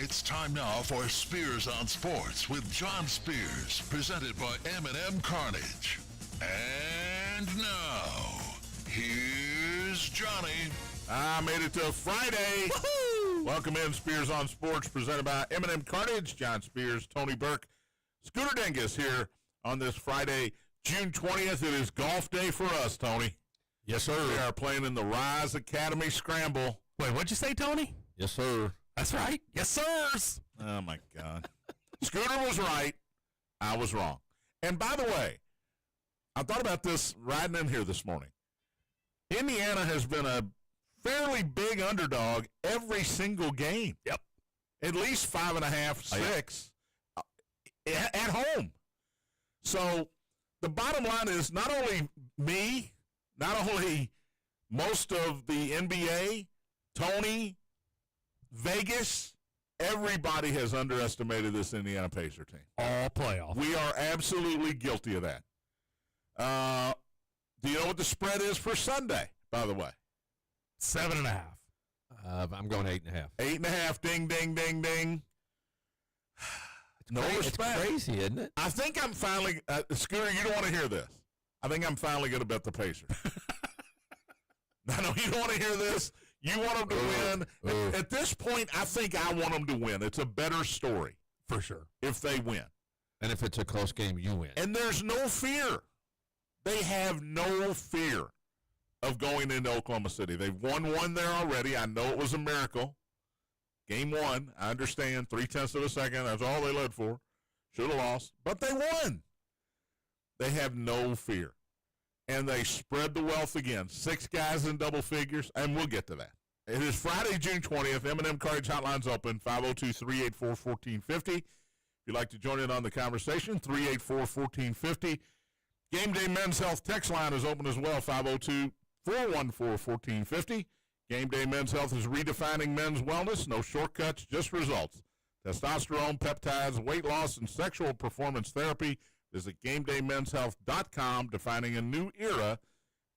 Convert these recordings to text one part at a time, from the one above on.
It's time now for Spears on Sports with John Spears, presented by M&M Carnage. And now, here's Johnny. I made it to Friday. Woo-hoo! Welcome in, Spears on Sports, presented by M&M Carnage. John Spears, Tony Burke, Scooter Dingus here on this Friday, June 20th. It is golf day for us, Tony. Yes, sir. We are playing in the Rise Academy Scramble. Wait, what'd you say, Tony? Yes, sir. That's right. Yes, sirs. Oh, my God. Scooter was right. I was wrong. And by the way, I thought about this riding in here this morning. Indiana has been a fairly big underdog every single game. Yep. At least 5.5, 6 at home. So the bottom line is not only me, not only most of the NBA, Tony, Vegas, everybody has underestimated this Indiana Pacer team. All playoff. We are absolutely guilty of that. Do you know what the spread is for Sunday, by the way? 7.5. I'm going 8.5. 8.5, ding, ding, ding, ding. No respect. It's crazy, isn't it? I think I'm finally, Scooter, you don't want to hear this. I think I'm finally going to bet the Pacers. I know you don't want to hear this. You want them to win. At this point, I think I want them to win. It's a better story. For sure. If they win. And if it's a close game, you win. And there's no fear. They have no fear of going into Oklahoma City. They've won one there already. I know it was a miracle. Game 1, I understand, 0.3 of a second. That's all they led for. Should have lost. But they won. They have no fear. And they spread the wealth again. 6 guys in double figures, and we'll get to that. It is Friday, June 20th. M&M Carnage Hotline's open, 502-384-1450. If you'd like to join in on the conversation, 384-1450. Game Day Men's Health text line is open as well, 502-414-1450. Game Day Men's Health is redefining men's wellness. No shortcuts, just results. Testosterone, peptides, weight loss, and sexual performance therapy. Visit GameDayMen'sHealth.com, defining a new era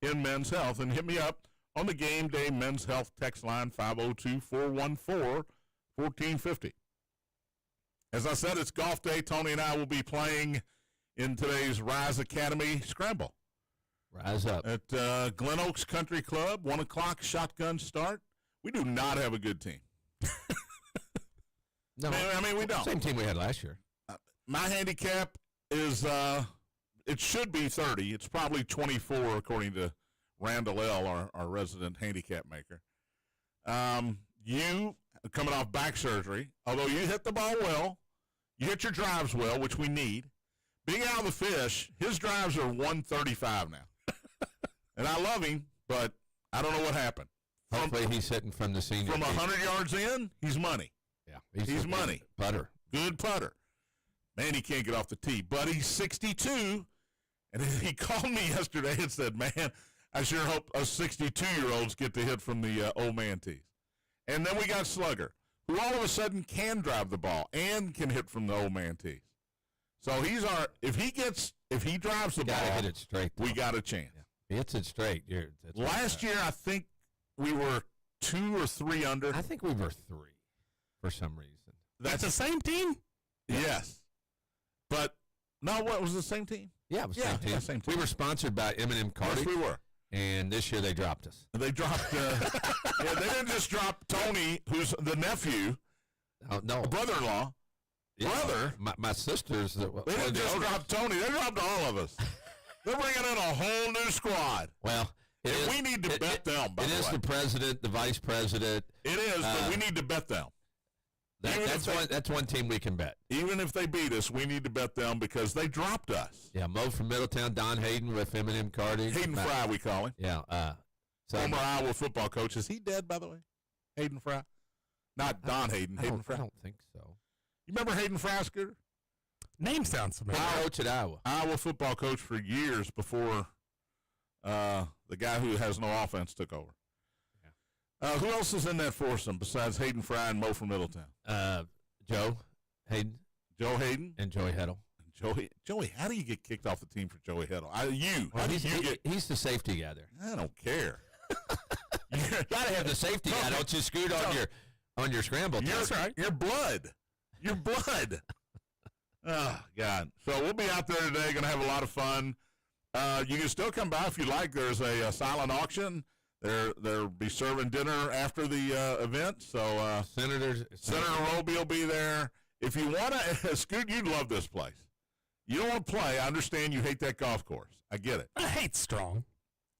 in men's health. And hit me up on the Game Day Men's Health text line, 502-414-1450. As I said, it's golf day. Tony and I will be playing in today's Rise Academy Scramble. Rise up. At Glen Oaks Country Club, 1 o'clock shotgun start. We do not have a good team. No, I mean, we don't. Same team we had last year. My handicap is, it should be 30. It's probably 24, according to Randall L., our resident handicap maker. You, coming off back surgery, although you hit the ball well, you hit your drives well, which we need. Being out of the fish, his drives are 135 now. And I love him, but I don't know what happened. Hopefully he's hitting from the senior. From 100 yards in, he's money. Yeah. He's money. Putter. Good putter. Man, he can't get off the tee. But he's 62, and he called me yesterday and said, man, I sure hope us 62-year-olds get to hit from the old man tees. And then we got Slugger, who all of a sudden can drive the ball and can hit from the old man tees. So he's our – if he drives the ball, hit it straight, we got a chance. Yeah. He hits it straight. Last year, I think we were 2 or 3 under. I think we were 3 for some reason. That's the same team? Yes. But, no, what was the same team? Yeah, it was the same team. We were sponsored by M&M Carnage. Yes, we were. And this year they dropped us. They dropped, they didn't just drop Tony, who's the nephew, no, brother-in-law, brother. My sisters. They didn't just drop Tony. They dropped all of us. They're bringing in a whole new squad. Well, we need to bet them, by the way. It is the president, the vice president. It is, but we need to bet them. That's one team we can bet. Even if they beat us, we need to bet them because they dropped us. Yeah, Mo from Middletown, Don Hayden with M&M Carnage. Hayden Fry, we call him. Yeah. Former Iowa football coach. Is he dead, by the way? Hayden Fry? Not Don Hayden. Hayden Fry. I don't think so. You remember Hayden Fry, Scooter? Name sounds familiar. Coach at Iowa. Iowa football coach for years before the guy who has no offense took over. Who else is in that foursome besides Hayden Fry and Mo from Middletown? Joe Hayden. Joe Hayden? And Joey Heddle. Joey, how do you get kicked off the team for Joey Heddle? He's the safety guy there. I don't care. You got to have the safety guy. Don't you scoot on on your scramble. That's right. Your blood. Your blood. Oh, God. So we'll be out there today. Going to have a lot of fun. You can still come by if you like. There's a silent auction. They'll be serving dinner after the event. So Senator Roby will be there. If you want to, Scoot, you'd love this place. You don't want to play. I understand you hate that golf course. I get it. I hate Strong.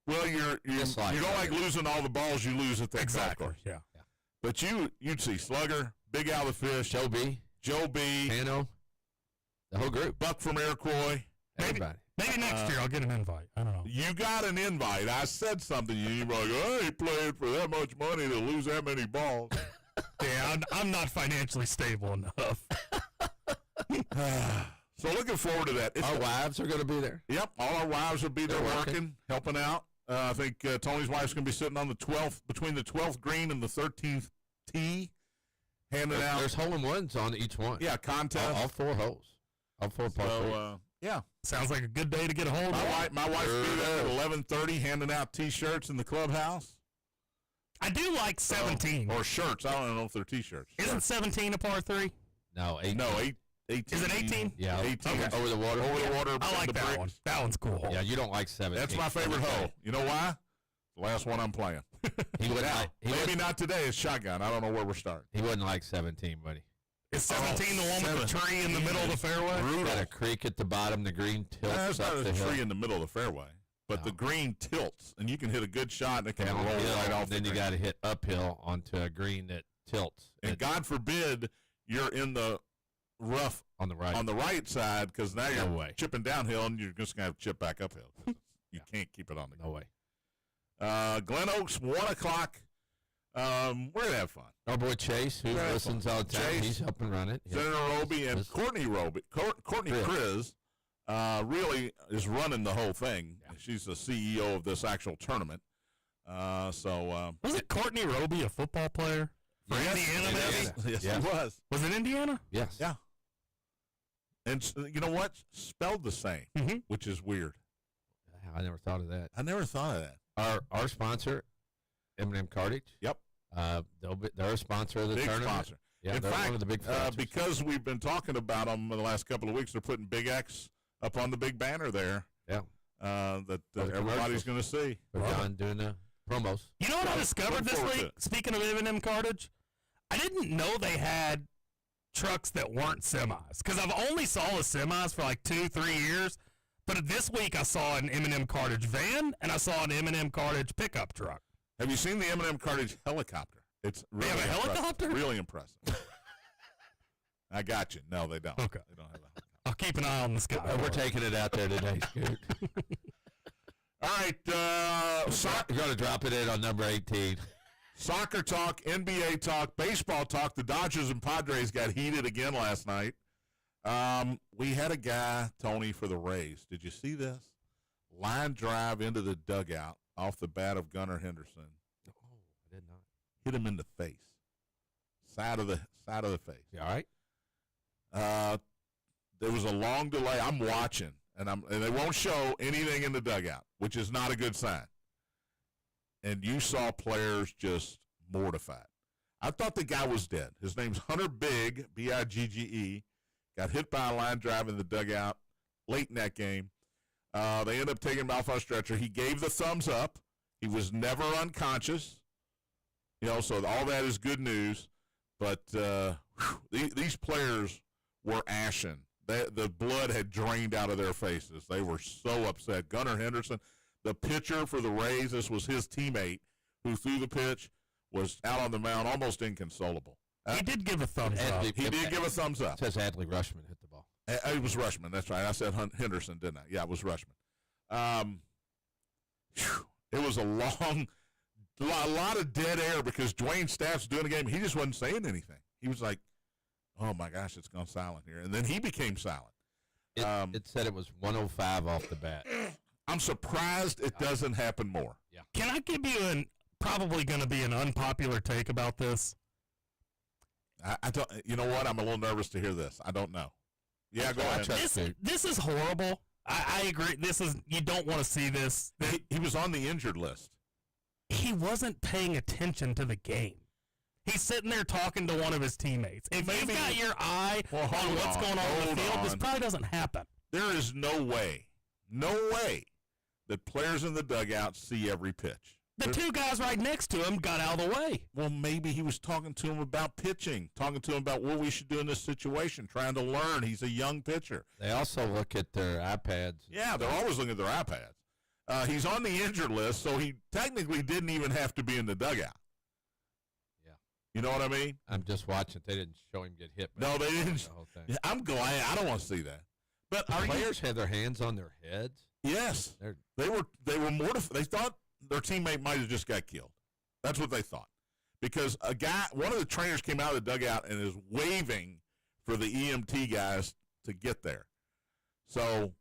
Well, you don't like losing all the balls you lose at that golf course. Yeah. But you'd see Slugger, Big Al the Fish, Joe B, Pano, the whole group, Buck from Iroquois. everybody. Maybe next year I'll get an invite. I don't know. You got an invite. I said something to you. You were like, I ain't playing for that much money to lose that many balls. Yeah, I'm not financially stable enough. So looking forward to that. Our wives are going to be there. Yep, all our wives will be there They're working, helping out. I think Tony's wife's going to be sitting on the 12th, between the 12th green and the 13th tee, handing out. There's hole-in-ones on each one. Yeah, contest. All 4 holes. All 4 par threes. So, yeah. Sounds like a good day to get a hold of. My wife's be there at 11:30 handing out T-shirts in the clubhouse. I do like 17. Or shirts. I don't know if they're T-shirts. Isn't 17 a par 3? No, 18. No, 18. Is it 18? Yeah, 18. Okay. Over the water. Over the water. I like the that bricks. one. That one's cool. Yeah, you don't like 17. That's my favorite hole. You know why? The last one I'm playing. He wouldn't like, Maybe not today. It's shotgun. I don't know where we're starting. He wouldn't like 17, buddy. Is 17 the one with the tree in the middle of the fairway? Brutal. Got a creek at the bottom. The green tilts That's up not the a hill. tree in the middle of the fairway, but the No. green tilts, and you can hit a good shot, and it can Down roll hill, right off then the you green. got to hit uphill onto a green that tilts. And God forbid you're in the rough on the right. on the right side, because now you're No way. chipping downhill, and you're just going to have to chip back uphill. You can't keep it on the No way. Glen Oaks, 1 o'clock. We're going to have fun. Our boy Chase, who Right. listens all the time, Chase, he's helping run it. Yeah. Senator Roby and This- Courtney Roby. Courtney Criz. Criz really is running the whole thing. She's the CEO of this actual tournament. Wasn't Courtney Roby a football player? For Indiana, yes, maybe? yes, Yeah. he was. Was it Indiana? Yes. Yeah. And you know what? Spelled the same, Mhm. which is weird. I never thought of that. I never thought of that. Our sponsor, M&M Cartage. Yep. They're a sponsor of the Big tournament. sponsor. Yeah, In they're fact, one of the big sponsors. because we've been talking about them in the last couple of weeks, they're putting Big X up on the big banner there. Yeah. That For the everybody's commercials. going to see. For John doing the promos. You know what I Well, discovered look this forward to week? it. Speaking of M&M Cartage, I didn't know they had trucks that weren't semis. Because I've only saw the semis for like 2-3 years. But this week I saw an M&M Cartage van and I saw an M&M Cartage pickup truck. Have you seen the M&M Cartage helicopter? It's really have a impressive. helicopter? Really impressive. I got you. No, they don't. Okay. They don't have a helicopter. I'll keep an eye on the sky. We're taking it out there today, Scoot. All right. We're going to drop it in on number 18. Soccer talk, NBA talk, baseball talk. The Dodgers and Padres got heated again last night. We had a guy, Tony, for the Rays. Did you see this? Line drive into the dugout off the bat of Gunnar Henderson. Oh, I did not. Hit him in the face. Side of the face. You all right? There was a long delay. I'm watching, and they won't show anything in the dugout, which is not a good sign. And you saw players just mortified. I thought the guy was dead. His name's Hunter Bigge, Bigge. Got hit by a line drive in the dugout late in that game. They ended up taking him off on a stretcher. He gave the thumbs up. He was never unconscious. So all that is good news. But these players were ashen. The blood had drained out of their faces. They were so upset. Gunnar Henderson, the pitcher for the Rays, this was his teammate who threw the pitch, was out on the mound, almost inconsolable. He did give a thumbs up. Adley- He did give a thumbs up. It says Adley Rushman hit the ball. It was Rushman. That's right. I said Henderson, didn't I? Yeah, it was Rushman. It was a lot of dead air because Dwayne Staff's doing the game. He just wasn't saying anything. He was like, oh, my gosh, it's gone silent here. And then he became silent. It said it was 105 off the bat. I'm surprised it doesn't happen more. Can I give you probably going to be an unpopular take about this? I don't. You know what? I'm a little nervous to hear this. I don't know. Yeah, go ahead. This is horrible. I agree. You don't want to see this. He was on the injured list. He wasn't paying attention to the game. He's sitting there talking to one of his teammates. If you've got your eye on what's going on in the field, this probably doesn't happen. There is no way that players in the dugout see every pitch. The two guys right next to him got out of the way. Well, maybe he was talking to him about pitching, talking to him about what we should do in this situation, trying to learn. He's a young pitcher. They also look at their iPads. Yeah, they're always looking at their iPads. He's on the injured list, so he technically didn't even have to be in the dugout. Yeah. You know what I mean? I'm just watching. They didn't show him get hit. No, they didn't. The whole thing. I'm glad. I don't want to see that. But The players had their hands on their heads. Yes. They were mortified. They thought their teammate might have just got killed. That's what they thought. Because one of the trainers came out of the dugout and is waving for the EMT guys to get there. So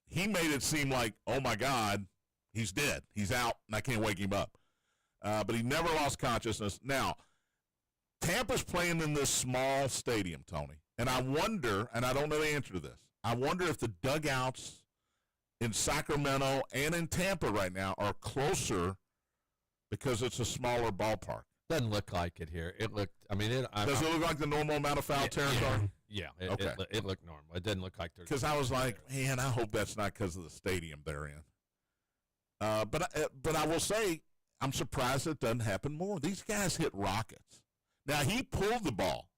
he made it seem like, oh, my God, he's dead. He's out, and I can't wake him up. But he never lost consciousness. Now, Tampa's playing in this small stadium, Tony, and I wonder, and I don't know the answer to this, I wonder if the dugouts in Sacramento and in Tampa right now are closer because it's a smaller ballpark. Doesn't look like it here. It looked. I mean, Does it look like the normal amount of foul territory? Yeah. Okay. It looked normal. It didn't look like there's. Because I was like, man, I hope that's not because of the stadium they're in. But I will say, I'm surprised it doesn't happen more. These guys hit rockets. Now he pulled the ball.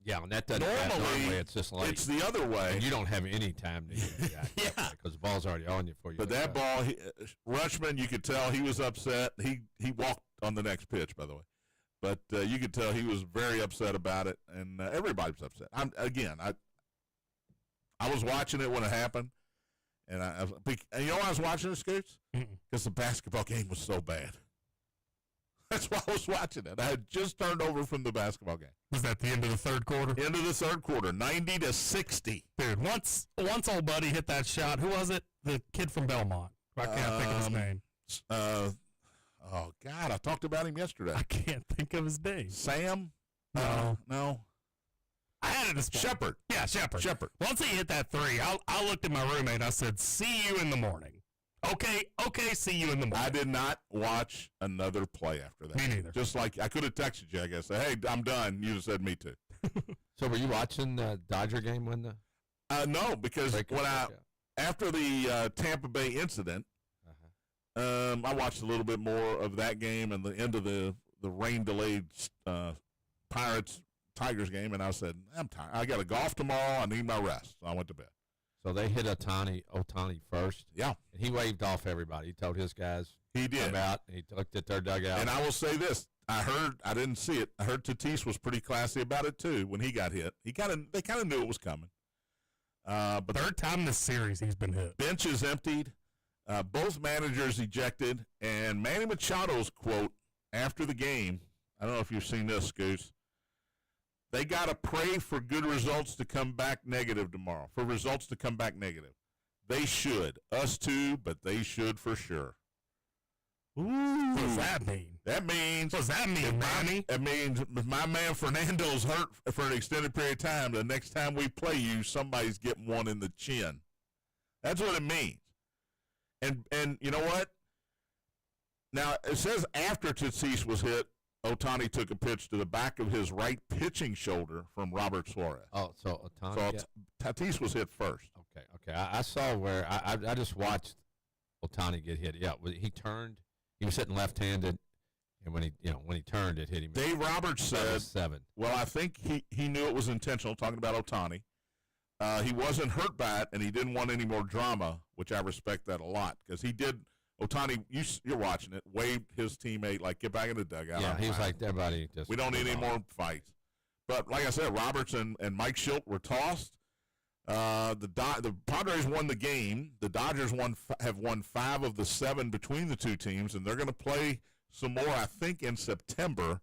Yeah, and that doesn't happen normally. It's just like it's the other way. And you don't have any time to get it. Yeah, because the ball's already on you for you. But that ball, Rutschman, you could tell he was upset. He walked on the next pitch, by the way. But you could tell he was very upset about it, and everybody was upset. I was watching it when it happened, and you know why I was watching it, Scoots? Because the basketball game was so bad. That's why I was watching it. I had just turned over from the basketball game. Was that the end of the third quarter? End of the third quarter, 90-60. Dude, once old buddy hit that shot, who was it? The kid from Belmont. I can't think of his name. Oh, God, I talked about him yesterday. I can't think of his name. Sam? No. No. I had it as Shepard. Yeah, Shepard. Once he hit that three, I looked at my roommate. I said, see you in the morning. Okay, see you in the morning. I did not watch another play after that. Me neither. Just like I could have texted you, I guess. Hey, I'm done. You just said me too. So were you watching the Dodger game when the? No, because after the Tampa Bay incident, I watched a little bit more of that game and the end of the rain-delayed Pirates-Tigers game, and I said, I'm tired. I got to golf tomorrow. I need my rest. So I went to bed. So they hit Otani first. Yeah. And he waved off everybody. He told his guys he did. Come out. He looked at their dugout. And I will say this. I didn't see it. I heard Tatis was pretty classy about it, too, when he got hit. They kind of knew it was coming. But third time this series he's been hit. Bench is emptied. Both managers ejected. And Manny Machado's quote after the game, I don't know if you've seen this, Scoots. They got to pray for good results to come back negative tomorrow, for results to come back negative. They should. Us too, but they should for sure. Ooh. What does that mean? That means. What does that mean, Manny? It means if my man Fernando's hurt for an extended period of time, the next time we play you, somebody's getting one in the chin. That's what it means. And you know what? Now, it says after Tatis was hit, Otani took a pitch to the back of his right pitching shoulder from Robert Suarez. Oh, so Otani. Tatis was hit first. Okay. I saw where I just watched Otani get hit. Yeah, he turned. He was hitting left-handed, and when he turned, it hit him. Dave Roberts said 7. Well, I think he knew it was intentional. Talking about Otani, he wasn't hurt by it, and he didn't want any more drama, which I respect that a lot because he did. Otani, you're watching it, waved his teammate, like, get back in the dugout. Yeah, he was like, everybody just. We don't need any more fights. But like I said, Roberts and Mike Schilt were tossed. The Padres won the game. The Dodgers have won 5 of the 7 between the two teams, and they're going to play some more, I think, in September.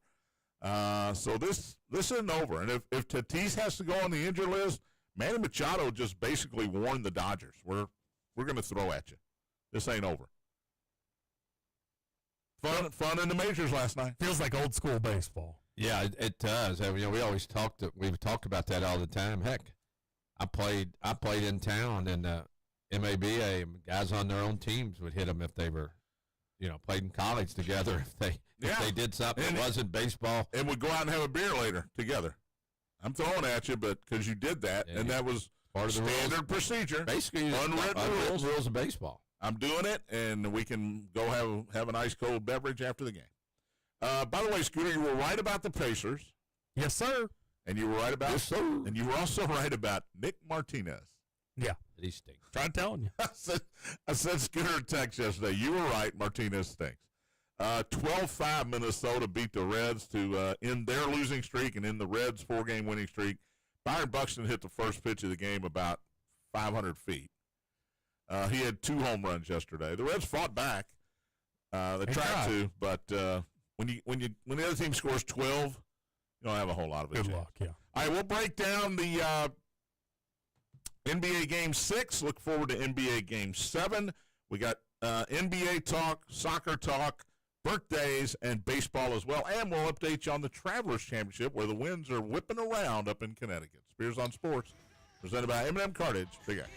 So this isn't over. And if Tatis has to go on the injury list, Manny Machado just basically warned the Dodgers, we're going to throw at you. This ain't over. Fun in the majors last night. Feels like old school baseball. Yeah, it does. We've talked about that all the time. Heck, I played in town, and MABA guys on their own teams would hit them if they were, played in college together if they did something that wasn't baseball. And would go out and have a beer later together. I'm throwing at you, but because you did that, and that was part of the standard procedure. Basically, unwritten rules of baseball. I'm doing it, and we can go have an ice cold beverage after the game. By the way, Scooter, you were right about the Pacers. Yes, sir. And you were right about and you were also right about Nick Martinez. Yeah. He stinks. Trying telling you. I said Scooter a text yesterday. You were right. Martinez stinks. 12-5 Minnesota beat the Reds to end their losing streak and end the Reds' 4-game winning streak. Byron Buxton hit the first pitch of the game about 500 feet. He had 2 home runs yesterday. The Reds fought back. They tried to, but when the other team scores 12, you don't have a whole lot of a Good chance. luck, yeah. All right, we'll break down the NBA Game 6. Look forward to NBA Game 7. We got NBA talk, soccer talk, birthdays, and baseball as well. And we'll update you on the Travelers Championship where the winds are whipping around up in Connecticut. Spears on Sports, presented by M&M Cartage. Big X.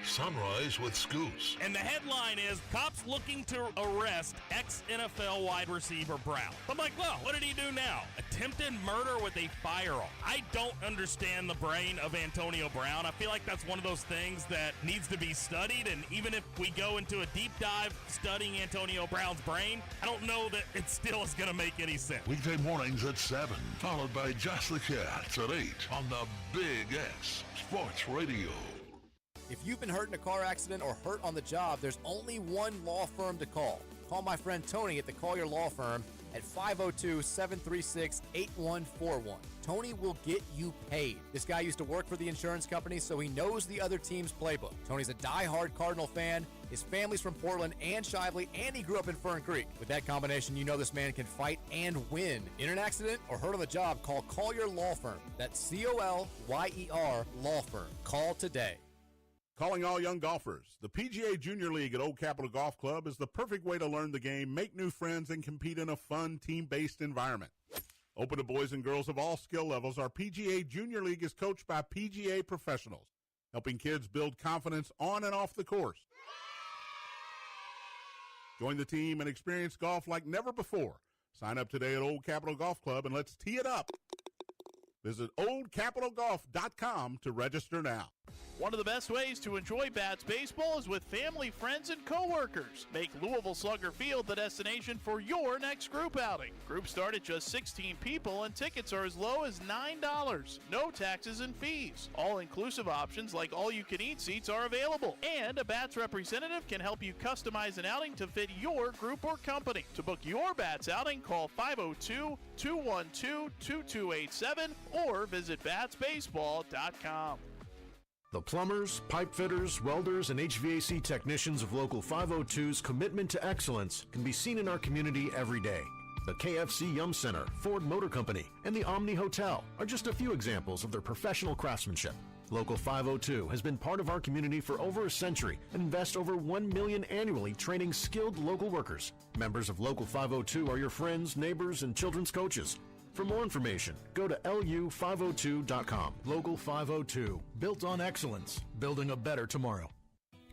Sunrise with Scoops. And the headline is, cops looking to arrest ex-NFL wide receiver Brown. I'm like, well, what did he do now? Attempted murder with a firearm. I don't understand the brain of Antonio Brown. I feel like that's one of those things that needs to be studied, and even if we go into a deep dive studying Antonio Brown's brain, I don't know that it still is going to make any sense. Weekday mornings at 7, followed by Josh the Cats at 8 on the Big X Sports Radio. If you've been hurt in a car accident or hurt on the job, there's only one law firm to call. Call my friend Tony at the Collier Law Firm at 502-736-8141. Tony will get you paid. This guy used to work for the insurance company, so he knows the other team's playbook. Tony's a die-hard Cardinal fan. His family's from Portland and Shively, and he grew up in Fern Creek. With that combination, you know this man can fight and win. In an accident or hurt on the job, call Collier Law Firm. That's C-O-L-Y-E-R Law Firm. Call today. Calling all young golfers. The PGA Junior League at Old Capitol Golf Club is the perfect way to learn the game, make new friends, and compete in a fun, team-based environment. Open to boys and girls of all skill levels, our PGA Junior League is coached by PGA professionals, helping kids build confidence on and off the course. Join the team and experience golf like never before. Sign up today at Old Capitol Golf Club and let's tee it up. Visit oldcapitalgolf.com to register now. One of the best ways to enjoy Bats baseball is with family, friends, and coworkers. Make Louisville Slugger Field the destination for your next group outing. Groups start at just 16 people and tickets are as low as $9. No taxes and fees. All-inclusive options like all-you-can-eat seats are available. And a Bats representative can help you customize an outing to fit your group or company. To book your Bats outing, call 502-212-2287 or visit batsbaseball.com. The plumbers, pipe fitters, welders, and HVAC technicians of Local 502's commitment to excellence can be seen in our community every day. The KFC Yum Center, Ford Motor Company, and the Omni Hotel are just a few examples of their professional craftsmanship. Local 502 has been part of our community for over a century and invests over $1 million annually training skilled local workers. Members of Local 502 are your friends, neighbors, and children's coaches. For more information, go to lu502.com. Local 502, built on excellence, building a better tomorrow.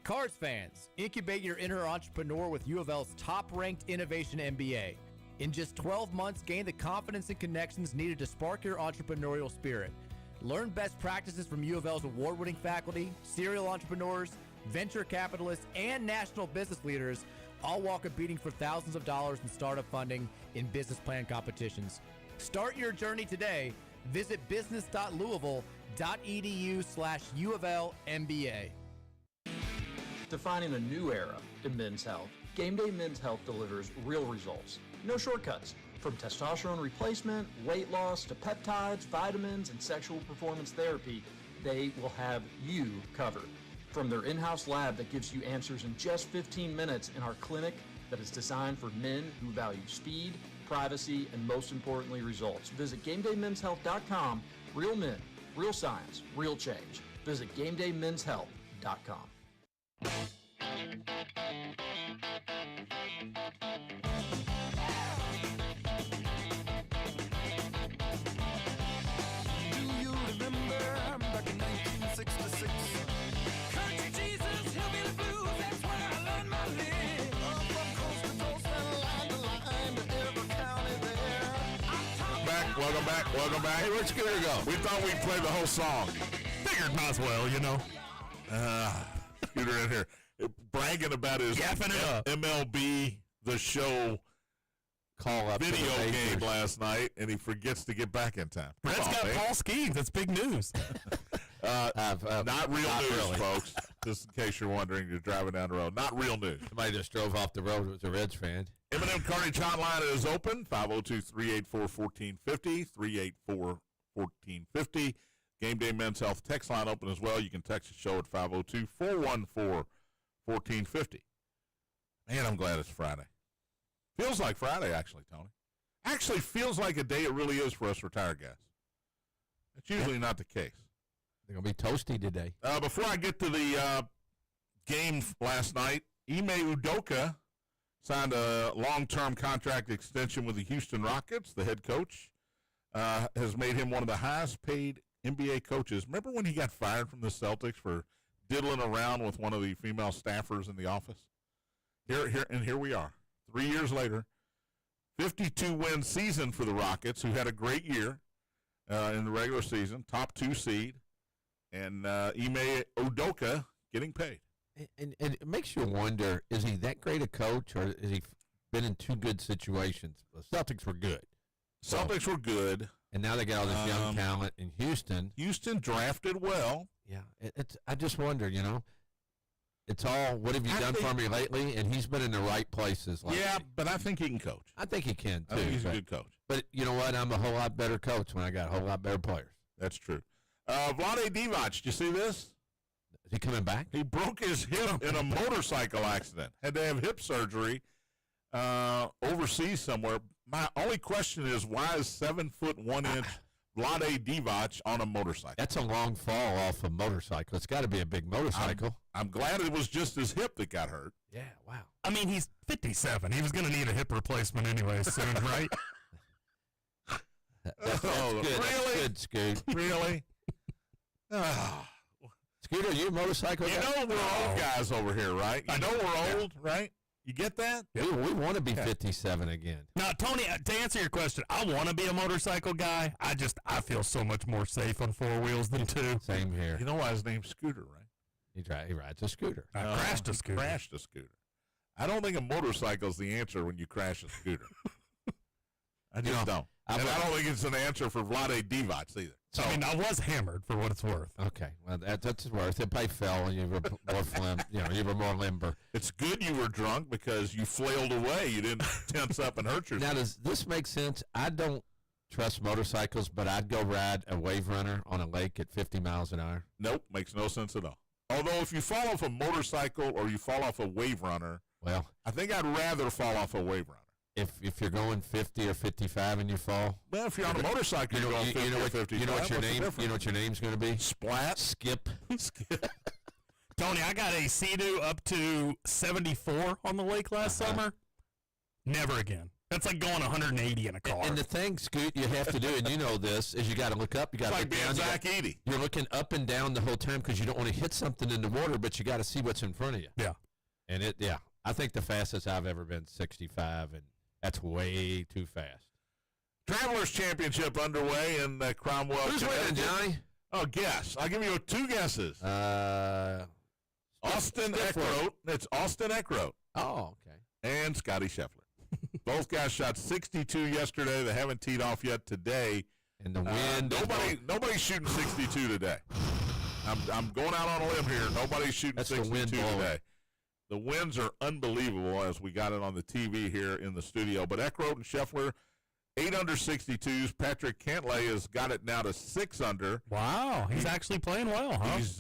Cards fans, incubate your inner entrepreneur with U of L's top-ranked Innovation MBA. In just 12 months, gain the confidence and connections needed to spark your entrepreneurial spirit. Learn best practices from U of L's award-winning faculty, serial entrepreneurs, venture capitalists, and national business leaders, all while competing for thousands of dollars in startup funding in business plan competitions. Start your journey today. Visit business.louisville.edu/U of L MBA. Defining a new era in men's health, Game Day Men's Health delivers real results. No shortcuts. From testosterone replacement, weight loss, to peptides, vitamins, and sexual performance therapy, they will have you covered. From their in-house lab that gives you answers in just 15 minutes in our clinic that is designed for men who value speed, privacy, and most importantly, results. Visit GameDayMen'sHealth.com. Real men, real science, real change. Visit GameDayMen'sHealth.com. Welcome back. Welcome back. Hey, where'd Scooter go? We thought we'd play the whole song. Figured might as well, you know. Scooter in here bragging about his Yapping it up. MLB The Show Call up to video the game Lakers. last night, and he forgets to get back in time. Red's Come on, got man. Paul Skeens. That's big news. Not real not news, really. folks. Just in case you're wondering, you're driving down the road. Not real news. Somebody just drove off the road with a Reds fan. M&M Carnage Hotline is open, 502-384-1450, 384-1450. Game Day Men's Health text line open as well. You can text the show at 502-414-1450. Man, I'm glad it's Friday. Feels like Friday, actually, Tony. Actually feels like a day it really is for us retired guys. It's usually not the case. They're going to be toasty today. Before I get to the game last night, Ime Udoka signed a long-term contract extension with the Houston Rockets. The head coach has made him one of the highest-paid NBA coaches. Remember when he got fired from the Celtics for diddling around with one of the female staffers in the office? Here we are, 3 years later. 52-win season for the Rockets, who had a great year in the regular season, top 2 seed, and Ime Udoka getting paid. And it makes you wonder, is he that great a coach, or has he been in 2 good situations? The Celtics were good. Celtics were good. And now they got all this young talent in Houston. Houston drafted well. Yeah, it's. I just wonder, it's all, what have you done for me lately? And he's been in the right places lately. Yeah, but I think he can coach. I think he can, too. I think he's a good coach. But you know what? I'm a whole lot better coach when I got a whole lot better players. That's true. Vlade Divac, did you see this? Is he coming back? He broke his hip in a motorcycle accident. Had to have hip surgery overseas somewhere. My only question is, why is 7'1" Vlade Divac on a motorcycle? That's a long fall off a motorcycle. It's got to be a big motorcycle. I'm glad it was just his hip that got hurt. Yeah, wow. I mean, he's 57. He was going to need a hip replacement anyway soon, right? That's good. Really? That's good, Scoot. Really? Scooter, are you a motorcycle You guy? know we're old guys over here, right? You know we're old, right? You get that? We want to be 57 again. Now, Tony, to answer your question, I want to be a motorcycle guy. I feel so much more safe on 4 wheels than 2. Same here. You know why his name's Scooter, right? He rides a scooter. I crashed a scooter. Crashed a scooter. I don't think a motorcycle is the answer when you crash a scooter. I just don't. And I don't think it's an answer for Vlade Divac either. I mean, I was hammered for what it's worth. Okay, well that's worth it. Probably fell and you were more you were more limber. It's good you were drunk because you flailed away. You didn't tense up and hurt yourself. Now, does this make sense? I don't trust motorcycles, but I'd go ride a wave runner on a lake at 50 miles an hour. Nope, makes no sense at all. Although if you fall off a motorcycle or you fall off a wave runner, Well, I think I'd rather fall off a wave runner. if you're going 50 or 55 and you fall, Well, if you're on a motorcycle, you're going 50 or 55. you know what your What's the name difference? what your name's going to be? Splat. Skip. Tony, I got a Sea-Doo up to 74 on the lake last summer. Never again. That's like going 180 in a car. And the thing, Scoot, you have to do, and you know this, is you got to look up. You got It's to like look being down. Zach Edey. You're looking up and down the whole time because you don't want to hit something in the water, but you got to see what's in front of you. Yeah. And I think the fastest I've ever been 65, and that's way too fast. Travelers Championship underway in Cromwell. Who's winning, Connecticut. Johnny? Oh, guess. I'll give you 2 guesses. Austin Eckroat. It's Austin Eckroat Oh, okay. and Scotty Scheffler. Both guys shot 62 yesterday. They haven't teed off yet today. And the wind. Nobody's shooting 62 today. I'm going out on a limb here. Nobody's shooting That's the 62 wind blowing. today. The winds are unbelievable as we got it on the TV here in the studio. But Eckroat and Scheffler, 8 under 62s. Patrick Cantlay has got it now to 6 under. Wow. He's actually playing well, huh? He's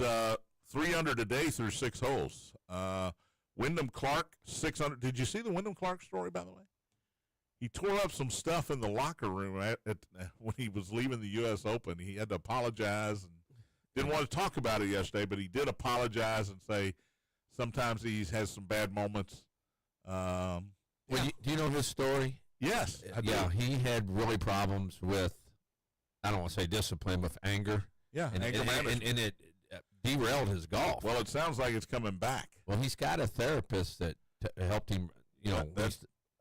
3 under today through 6 holes. Wyndham Clark, 6 under. Did you see the Wyndham Clark story, by the way? He tore up some stuff in the locker room when he was leaving the U.S. Open. He had to apologize and didn't want to talk about it yesterday, but he did apologize and say sometimes he has some bad moments. Well, do you know his story? Yes. I do. Yeah, he had really problems with, I don't want to say discipline, with anger. Yeah, And anger management. and it derailed his golf. Well, it sounds like it's coming back. Well, he's got a therapist that helped him, That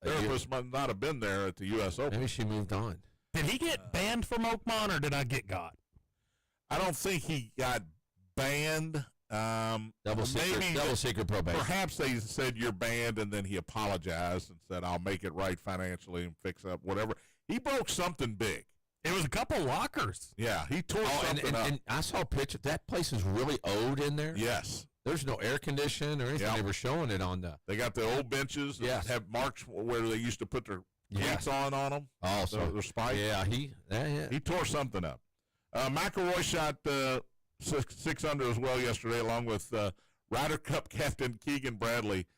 a year. therapist might not have been there at the U.S. Open. Maybe she moved on. Did he get banned from Oakmont, or did I get got? I don't think he got banned. Double secret probation. Perhaps they said you're banned, and then he apologized and said, I'll make it right financially and fix up whatever. He broke something big. It was a couple lockers. Yeah, he tore something up. And I saw a picture. That place is really old in there. Yes. There's no air conditioning or anything. Yep. They were showing it on the. They got the old benches that Yes. have marks where they used to put their cleats on them. Oh, so their spikes. yeah, he He tore something up. McElroy shot six under as well yesterday, along with Ryder Cup captain Keegan Bradley.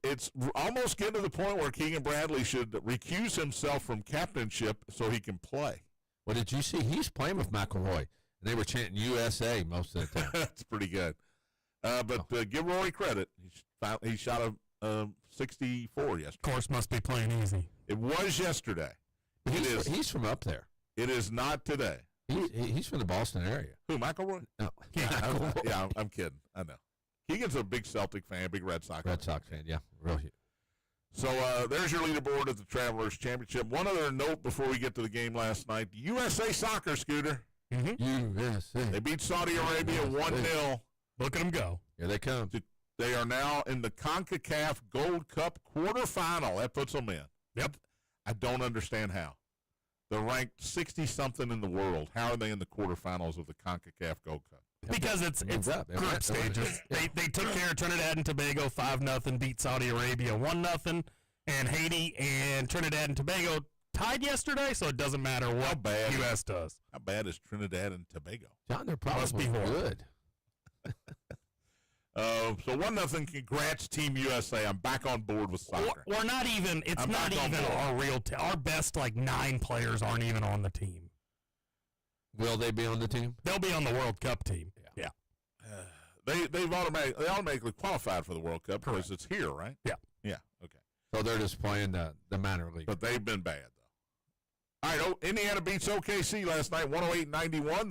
It's almost getting to the point where Keegan Bradley should recuse himself from captainship so he can play. Well, did you see? He's playing with McElroy, and they were chanting USA most of the time. That's pretty good. But give Rory credit. He shot a 64 yesterday. Of course, must be playing easy. It was yesterday. He's from up there. It is not today. He's from the Boston area. Who, McElroy? No. I'm kidding. I know. Keegan's a big Celtic fan, big Red Sox fan, yeah. Real huge. So there's your leaderboard at the Travelers Championship. One other note before we get to the game last night. USA Soccer, Scooter. Mm-hmm. USA. They beat Saudi Arabia 1-0. Look at them go. Here they come. They are now in the CONCACAF Gold Cup quarterfinal. That puts them in. Yep. I don't understand how. They're ranked 60-something in the world. How are they in the quarterfinals of the CONCACAF Gold Cup? Because it's group stages. They took care of Trinidad and Tobago 5-0, beat Saudi Arabia 1-0, and Haiti and Trinidad and Tobago tied yesterday, so it doesn't matter what U.S. does. How bad is Trinidad and Tobago? John, they're probably good. So 1-0. Congrats, Team USA. I'm back on board with soccer. We're not even. It's not even our real. Our best 9 players aren't even on the team. Will they be on the team? They'll be on the World Cup team. Yeah. They automatically qualified for the World Cup because it's here, right? Yeah. Yeah. Okay. So they're just playing the minor league. But they've been bad though. All right. Indiana beats OKC last night, 108-91.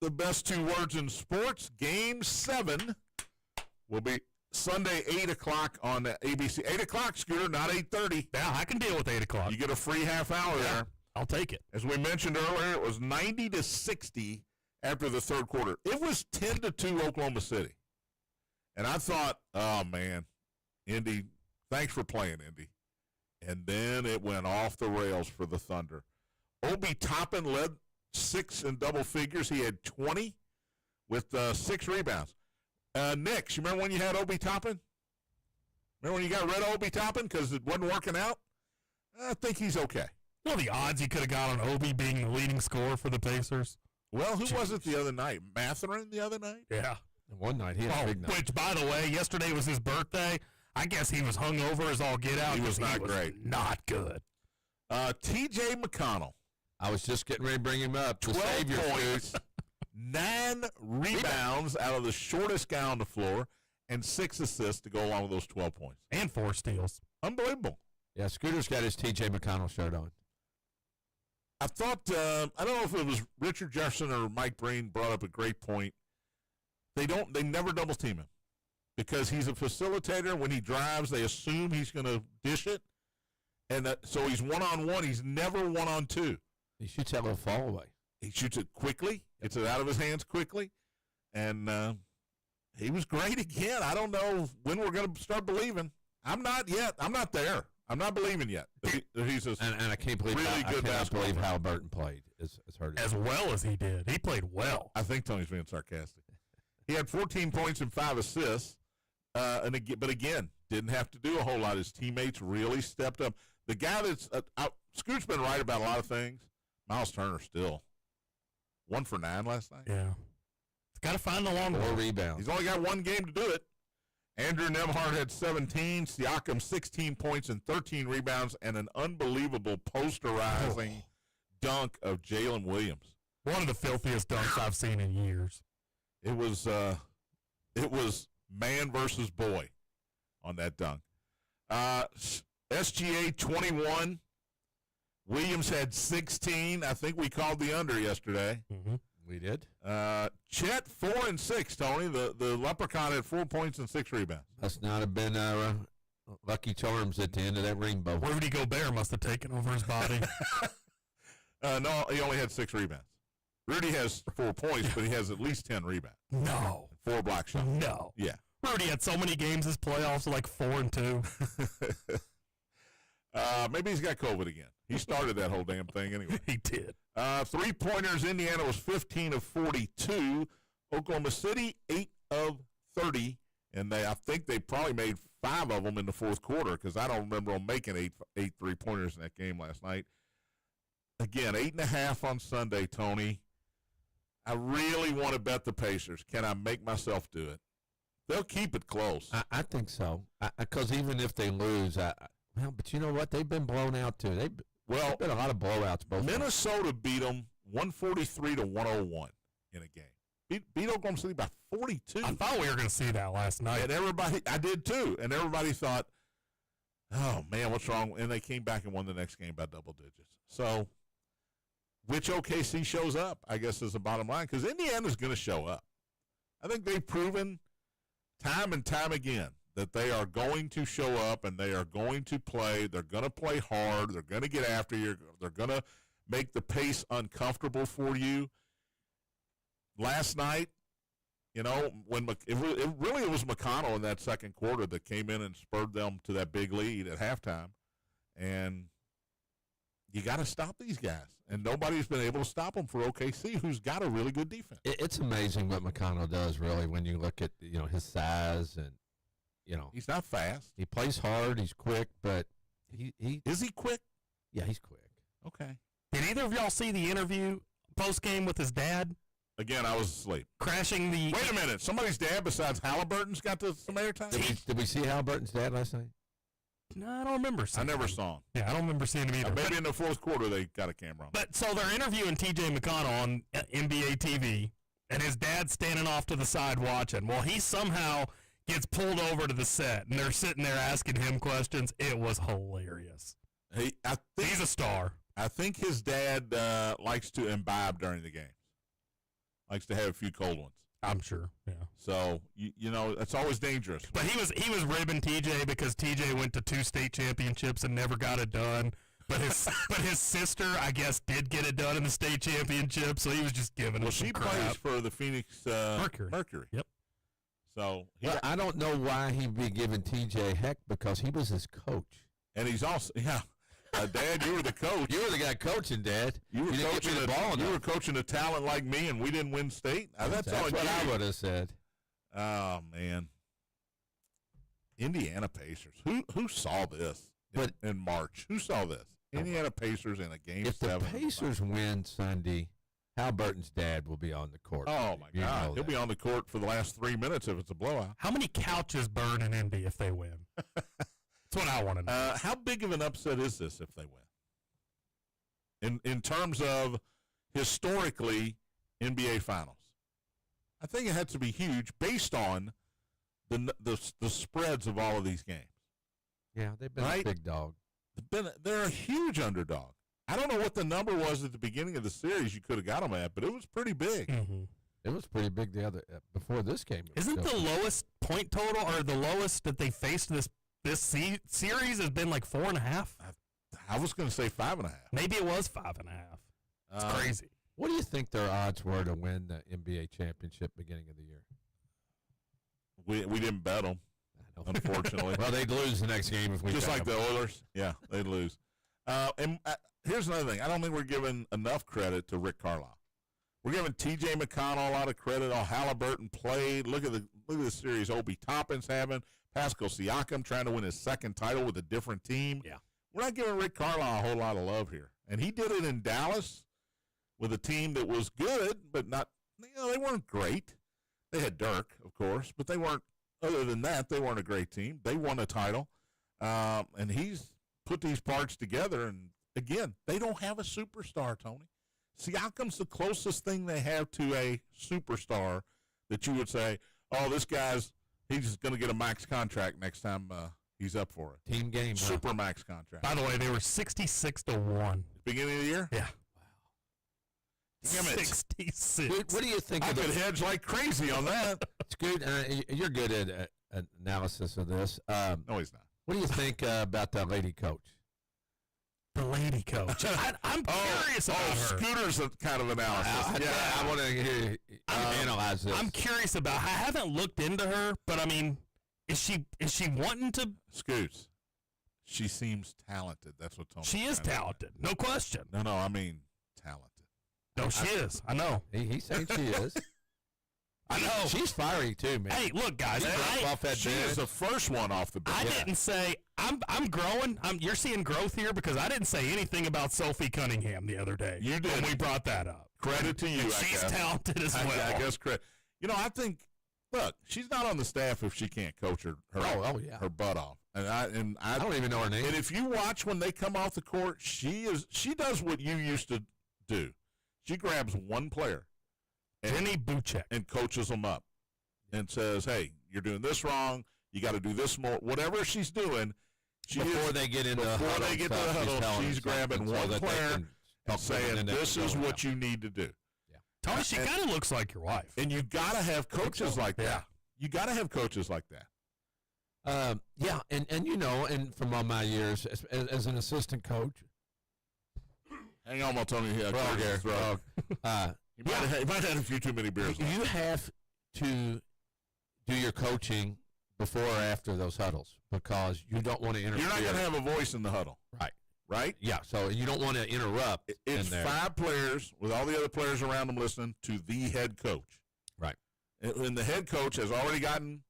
The best 2 words in sports. Game 7 will be Sunday, 8 o'clock on ABC. 8 o'clock, Scooter, not 8:30. Yeah, I can deal with 8 o'clock. You get a free half hour there. I'll take it. As we mentioned earlier, it was 90-60 after the third quarter. It was 10-2 Oklahoma City. And I thought, oh, man, Indy, thanks for playing, Indy. And then it went off the rails for the Thunder. Obi Toppin led 6 in double figures. He had 20 with 6 rebounds. Nick, you remember when you had Obi Toppin? Remember when you got rid of Obi Toppin because it wasn't working out? I think he's okay. You know the odds he could have got on Obi being the leading scorer for the Pacers? Well, who was it the other night? Matherin the other night? Yeah. One night he had a big night. Which, by the way, yesterday was his birthday. I guess he was hungover as all get out. He was not great. Not good. T.J. McConnell. I was just getting ready to bring him up. 12 points, 9 rebounds out of the shortest guy on the floor, and 6 assists to go along with those 12 points. And 4 steals. Unbelievable. Yeah, Scooter's got his T.J. McConnell shirt on. I thought, I don't know if it was Richard Jefferson or Mike Breen brought up a great point. They never double team him because he's a facilitator. When he drives, they assume he's going to dish it. And so he's one-on-one. He's never one-on-two. He shoots that little fall away. He shoots it quickly, gets it out of his hands quickly, and he was great again. I don't know when we're going to start believing. I'm not yet. I'm not there. I'm not believing yet. He's a and I can't believe really good I cannot believe player. how Burton played. It's hurt. As well as he did. He played well. I think Tony's being sarcastic. He had 14 points and 5 assists, but again, didn't have to do a whole lot. His teammates really stepped up. The guy that's Scoot's been right about a lot of things. Miles Turner still 1 for 9 last night. Yeah, he's got to find the long 4 rebounds. He's only got 1 game to do it. Andrew Nembhard had 17, Siakam 16 points and 13 rebounds, and an unbelievable posterizing dunk of Jalen Williams. One of the filthiest dunks I've seen in years. It was man versus boy on that dunk. SGA 21. Williams had 16. I think we called the under yesterday. Mm-hmm. We did. Chet 4 and 6. Tony, the leprechaun had 4 points and 6 rebounds. Must not have been Lucky Charms at the end of that rainbow. Rudy Gobert must have taken over his body. No, he only had 6 rebounds. Rudy has 4 points, but he has at least 10 rebounds. No. 4 block shots. No. Yeah. Rudy had so many games this playoffs, like 4-2. Maybe he's got COVID again. He started that whole damn thing anyway. He did. 3-pointers, Indiana was 15 of 42. Oklahoma City, 8 of 30. And I think they probably made 5 of them in the fourth quarter because I don't remember them making eight 3-pointers in that game last night. Again, 8.5 on Sunday, Tony. I really want to bet the Pacers. Can I make myself do it? They'll keep it close. I think so. Because even if they lose, but you know what? They've been blown out too. There've been a lot of blowouts. Both Minnesota beat them 143 to 101 in a game. Beat Oklahoma City by 42. I thought we were going to see that last night. And everybody, I did too. And everybody thought, oh man, what's wrong? And they came back and won the next game by double digits. So, which OKC shows up, I guess, is the bottom line, because Indiana's going to show up. I think they've proven time and time again that they are going to show up and they are going to play. They're going to play hard. They're going to get after you. They're going to make the pace uncomfortable for you. Last night, you know, when it was McConnell in that second quarter that came in and spurred them to that big lead at halftime. And you got to stop these guys. And nobody's been able to stop them for OKC, who's got a really good defense. It's amazing what McConnell does, really, when you look at, his size and, He's not fast. He plays hard. He's quick, but he Is he quick? Yeah, he's quick. Okay. Did either of y'all see the interview post-game with his dad? Again, I was asleep. Crashing the... Wait a minute. Somebody's dad besides Halliburton's got some airtime? Did we see Halliburton's dad last night? No, I don't remember seeing I never him. saw him. Yeah, I don't remember seeing him either. Maybe in the fourth quarter they got a camera on. But so they're interviewing T.J. McConnell on NBA TV, and his dad's standing off to the side watching. Well, he somehow gets pulled over to the set, and they're sitting there asking him questions. It was hilarious. He's a star. I think his dad likes to imbibe during the game. Likes to have a few cold ones. I'm sure, yeah. So, it's always dangerous. But he was ribbing TJ because TJ went to 2 state championships and never got it done. But his sister, I guess, did get it done in the state championship, so he was just giving him some crap. Well, she plays for the Phoenix Mercury. Yep. So I don't know why he'd be giving TJ heck because he was his coach. And he's also, Dad, you were the coach. You were the guy coaching, Dad. You were coaching a talent like me, and we didn't win state. That's all what I would have said. Oh man, Indiana Pacers. Who saw this in March? Who saw this? Indiana Pacers in a game 7. If the Pacers win Sunday, Halliburton's dad will be on the court. Oh my God, he'll be on the court for the last 3 minutes if it's a blowout. How many couches burn in Indy if they win? That's what I want to know. How big of an upset is this if they win? In terms of historically NBA Finals, I think it had to be huge based on the spreads of all of these games. Yeah, they've been a big dog. They're a huge underdog. I don't know what the number was at the beginning of the series you could have got them at, but it was pretty big. Mm-hmm. It was pretty big before this game. Isn't the lowest point total or the lowest that they faced this series has been like 4.5? I was going to say 5.5. Maybe it was 5.5. It's crazy. What do you think their odds were to win the NBA championship beginning of the year? We didn't bet them, unfortunately. Well, they'd lose the next game if we just like the Oilers. Yeah, they'd lose. And here's another thing. I don't think we're giving enough credit to Rick Carlisle. We're giving T.J. McConnell a lot of credit. Halliburton played. Look at the series Obi Toppin's having. Pascal Siakam trying to win his second title with a different team. Yeah. We're not giving Rick Carlisle a whole lot of love here. And he did it in Dallas with a team that was good, but not, they weren't great. They had Dirk, of course, but they weren't, other than that, they weren't a great team. They won a title. And he's put these parts together. And, again, they don't have a superstar, Tony. Siakam's the closest thing they have to a superstar that you would say, oh, this guy's, he's going to get a max contract next time he's up for it. Team game. Super max contract. By the way, they were 66-1. Beginning of the year? Yeah. Damn it. 66. What do you think I of could hedge like crazy on that. It's good. You're good at analysis of this. No, he's not. What do you think about that lady coach? The lady coach. I'm curious about her. Scooter's a kind of analysis. I want to hear you analyze this. I'm curious about. I haven't looked into her, but I mean, is she wanting to? Scoots. She seems talented. That's what Tony. She is talented, no question. No, I mean talented. No, she is. I know. He said she is. I know. She's fiery too, man. Hey, look, guys. She is the first one off the bench. I didn't say I'm growing. You're seeing growth here because I didn't say anything about Sophie Cunningham the other day. You did. When we brought that up. Credit to you. And she's talented as well. I guess credit. You know, I think. Look, she's not on the staff if she can't coach her butt off. And I don't even know her name. And if you watch when they come off the court, she does what you used to do. She grabs one player, Jenny Buchek, and coaches them up, and says, "Hey, you're doing this wrong. You got to do this more." Whatever she's doing, before they get into the huddle, she's grabbing one player and saying, "This is what you need to do." Tony, she kind of looks like your wife. And you got to have coaches like that. Yeah. You got to have coaches like that. Yeah, and you know, and from all my years as an assistant coach. Hang on, while Tony. You might have had a few too many beers. You have to do your coaching before or after those huddles because you don't want to interfere. You're not going to have a voice in the huddle. Right? Yeah, so you don't want to interrupt. It's 5 players with all the other players around them listening to the head coach. Right. And the head coach has already gotten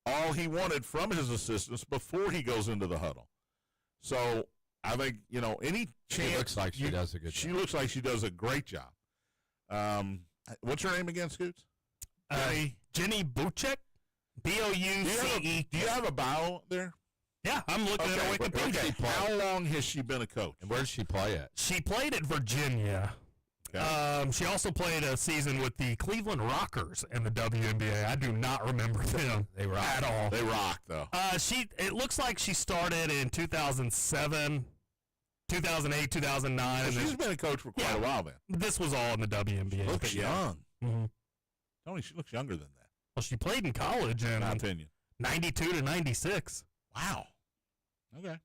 all he wanted from his assistants before he goes into the huddle. So I think, any chance. She looks like she does a good job. She looks like she does a great job. What's her name again, Scoots? Jenny Buchek? Bouce. Do you have a bio there? Yeah, I'm looking at her Wikipedia. Okay. How long has she been a coach? And where does she play at? She played at Virginia. Okay. She also played a season with the Cleveland Rockers in the WNBA. I do not remember them at all. They rock, though. It looks like she started in 2007, 2008, 2009. Well, she's been a coach for quite a while then. This was all in the WNBA. She looks young. Mm-hmm. Tony, she looks younger than that. Well, she played in college in my opinion. 92 to 96. Wow. Okay.